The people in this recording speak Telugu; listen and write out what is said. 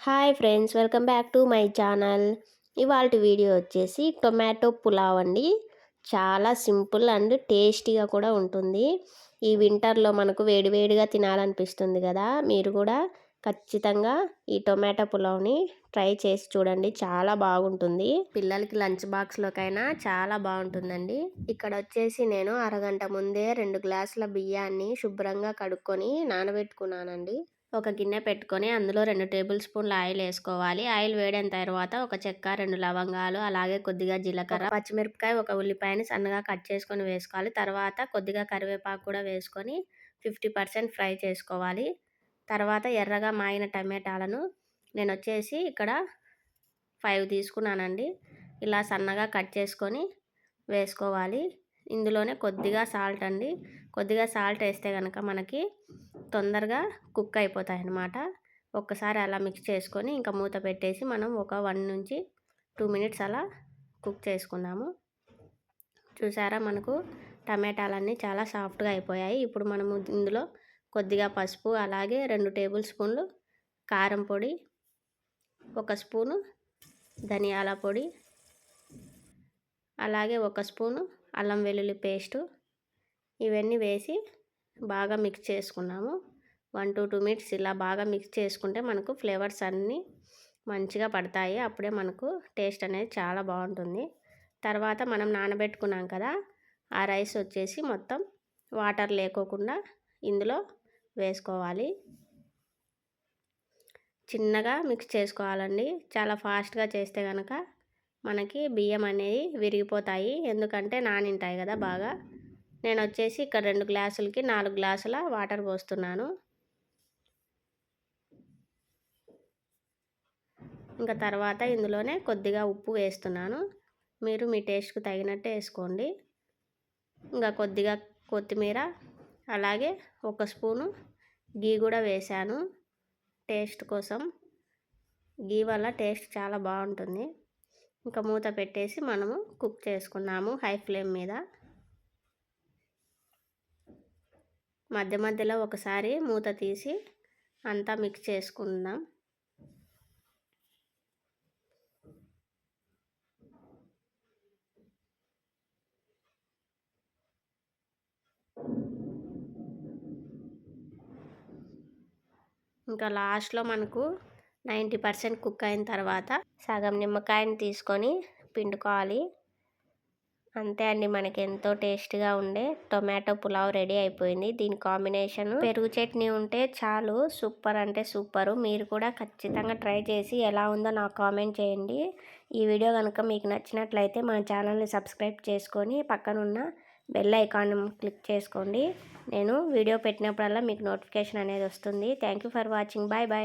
Hi friends, welcome back to my channel. ఇవాల్టి వీడియో వచ్చేసి టొమాటో పులావ్ అండి. చాలా సింపుల్ అండ్ టేస్టీగా కూడా ఉంటుంది. ఈ వింటర్లో మనకు వేడివేడిగా తినాలనిపిస్తుంది కదా. మీరు కూడా ఖచ్చితంగా ఈ టొమాటో పులావ్ని ట్రై చేసి చూడండి, చాలా బాగుంటుంది. పిల్లలకి లంచ్ బాక్స్లోకైనా చాలా బాగుంటుందండి. ఇక్కడ వచ్చేసి నేను అరగంట ముందే 2 గ్లాసుల బియ్యాన్ని శుభ్రంగా కడుక్కొని నానబెట్టుకున్నానండి. ఒక గిన్నె పెట్టుకొని అందులో 2 టేబుల్ స్పూన్ల ఆయిల్ వేసుకోవాలి. ఆయిల్ వేడైన తర్వాత ఒక చెక్క, 2 లవంగాలు, అలాగే కొద్దిగా జీలకర్ర, పచ్చిమిరపకాయ, ఒక ఉల్లిపాయని సన్నగా కట్ చేసుకొని వేసుకోవాలి. తర్వాత కొద్దిగా కరివేపాకు కూడా వేసుకొని 50% ఫ్రై చేసుకోవాలి. తర్వాత ఎర్రగా మాగిన టమాటాలను నేను వచ్చేసి ఇక్కడ 5 తీసుకున్నానండి. ఇలా సన్నగా కట్ చేసుకొని వేసుకోవాలి. ఇందులోనే కొద్దిగా సాల్ట్ అండి. కొద్దిగా సాల్ట్ వేస్తే కనుక మనకి తొందరగా కుక్ అయిపోతాయి అన్నమాట. ఒక్కసారి అలా మిక్స్ చేసుకొని ఇంకా మూత పెట్టేసి మనం ఒక 1 నుంచి 2 మినిట్స్ అలా కుక్ చేసుకుందాము. చూసారా, మనకు టమాటాలన్నీ చాలా సాఫ్ట్గా అయిపోయాయి. ఇప్పుడు మనము ఇందులో కొద్దిగా పసుపు, అలాగే 2 టేబుల్ స్పూన్లు కారం పొడి, 1 స్పూను ధనియాల పొడి, అలాగే 1 స్పూను అల్లం వెల్లుల్లి పేస్టు, ఇవన్నీ వేసి బాగా మిక్స్ చేసుకున్నాము. 1 to 2 మినిట్స్ ఇలా బాగా మిక్స్ చేసుకుంటే మనకు ఫ్లేవర్స్ అన్నీ మంచిగా పడతాయి. అప్పుడే మనకు టేస్ట్ అనేది చాలా బాగుంటుంది. తర్వాత మనం నానబెట్టుకున్నాం కదా, ఆ రైస్ వచ్చేసి మొత్తం వాటర్ లేకోకుండా ఇందులో వేసుకోవాలి. చిన్నగా మిక్స్ చేసుకోవాలండి. చాలా ఫాస్ట్గా చేస్తే కనుక మనకి బియ్యం అనేవి విరిగిపోతాయి, ఎందుకంటే నానింటాయి కదా బాగా. నేను వచ్చేసి ఇక్కడ 2 గ్లాసులకి 4 గ్లాసుల వాటర్ పోస్తున్నాను. ఇంకా తర్వాత ఇందులోనే కొద్దిగా ఉప్పు వేస్తున్నాను. మీరు మీ టేస్ట్కి తగినట్టు వేసుకోండి. ఇంకా కొద్దిగా కొత్తిమీర, అలాగే 1 స్పూను గీ కూడా వేశాను టేస్ట్ కోసం. గీ వల్ల టేస్ట్ చాలా బాగుంటుంది. ఇంకా మూత పెట్టేసి మనము కుక్ చేసుకున్నాము హై ఫ్లేమ్ మీద. మధ్య మధ్యలో ఒకసారి మూత తీసి అంతా మిక్స్ చేసుకుందాం. ఇంకా లాస్ట్లో మనకు 90% కుక్ అయిన తర్వాత సగం నిమ్మకాయని తీసుకొని పిండుకోవాలి. అంతే అండి, మనకి ఎంతో టేస్ట్గా ఉండే టొమాటో పులావ్ రెడీ అయిపోయింది. దీని కాంబినేషన్ పెరుగు చట్నీ ఉంటే చాలు, సూపర్ అంటే సూపరు. మీరు కూడా ఖచ్చితంగా ట్రై చేసి ఎలా ఉందో నాకు కామెంట్ చేయండి. ఈ వీడియో కనుక మీకు నచ్చినట్లయితే మా ఛానల్ని సబ్స్క్రైబ్ చేసుకొని పక్కనున్న బెల్ ఐకాన్ క్లిక్ చేసుకోండి. నేను వీడియో పెట్టినప్పుడల్లా మీకు నోటిఫికేషన్ అనేది వస్తుంది. Thank you for watching. Bye bye.